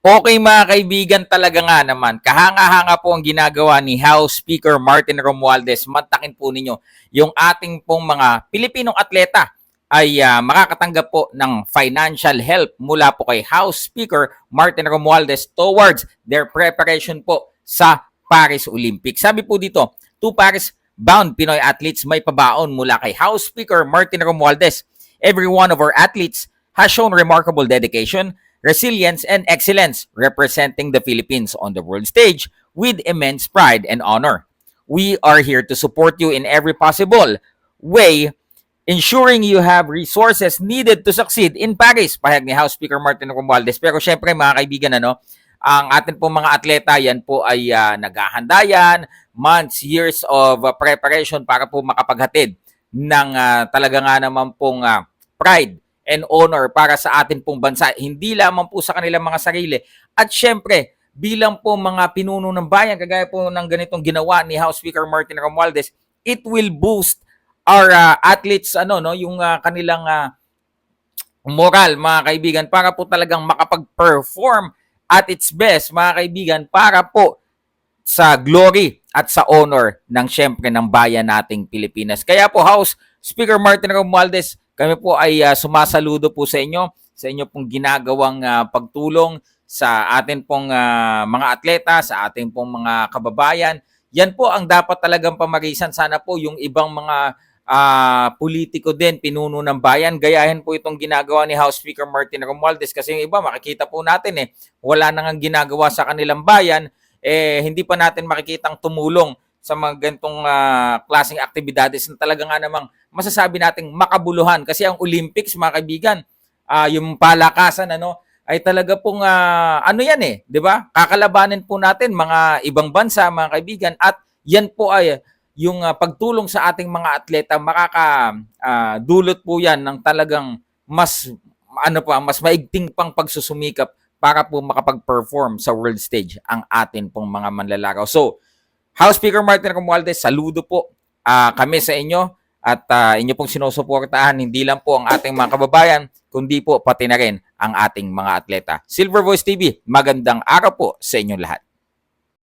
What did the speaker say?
Okay mga kaibigan, talaga nga naman, kahanga-hanga po ang ginagawa ni House Speaker Martin Romualdez. Mantakin po ninyo, yung ating pong mga Pilipinong atleta ay makakatanggap po ng financial help mula po kay House Speaker Martin Romualdez towards their preparation po sa Paris Olympics. Sabi po dito, to Paris-bound Pinoy athletes may pabaon mula kay House Speaker Martin Romualdez. Every one of our athletes has shown remarkable dedication, resilience, and excellence, representing the Philippines on the world stage with immense pride and honor. We are here to support you in every possible way, ensuring you have resources needed to succeed in Paris, pahayag ni House Speaker Martin Romualdez. Pero syempre mga kaibigan, ang atin pong mga atleta, yan po ay naghahanda yan, months, years of preparation para po makapaghatid ng talaga nga naman pong pride and honor para sa atin pong bansa, hindi lamang po sa kanilang mga sarili. At syempre, bilang po mga pinuno ng bayan, kagaya po ng ganitong ginawa ni House Speaker Martin Romualdez, it will boost our athletes, yung kanilang moral, mga kaibigan, para po talagang makapag-perform at its best, mga kaibigan, para po sa glory at sa honor ng syempre ng bayan nating Pilipinas. Kaya po, House Speaker Martin Romualdez, kami po ay sumasaludo po sa inyo pong ginagawang pagtulong sa atin pong mga atleta, sa ating pong mga kababayan. Yan po ang dapat talagang pamarisan. Sana po yung ibang mga politiko din, pinuno ng bayan, gayahin po itong ginagawa ni House Speaker Martin Romualdez. Kasi yung iba, makikita po natin wala nang ginagawa sa kanilang bayan, hindi pa natin makikitang tumulong sa mga ganitong klaseng aktibidades na talaga nga namang masasabi nating makabuluhan. Kasi ang Olympics, mga kaibigan, yung palakasan, ay talaga pong, di ba? Kakalabanin po natin mga ibang bansa, mga kaibigan, at yan po ay yung pagtulong sa ating mga atleta, makakadulot po yan ng talagang mas maigting pang pagsusumikap para po makapag-perform sa world stage ang atin pong mga manlalakaw. So, House Speaker Martin Romualdez, saludo po kami sa inyo at inyo pong sinusuportahan hindi lang po ang ating mga kababayan, kundi po pati na rin ang ating mga atleta. Silver Voice TV, magandang araw po sa inyong lahat.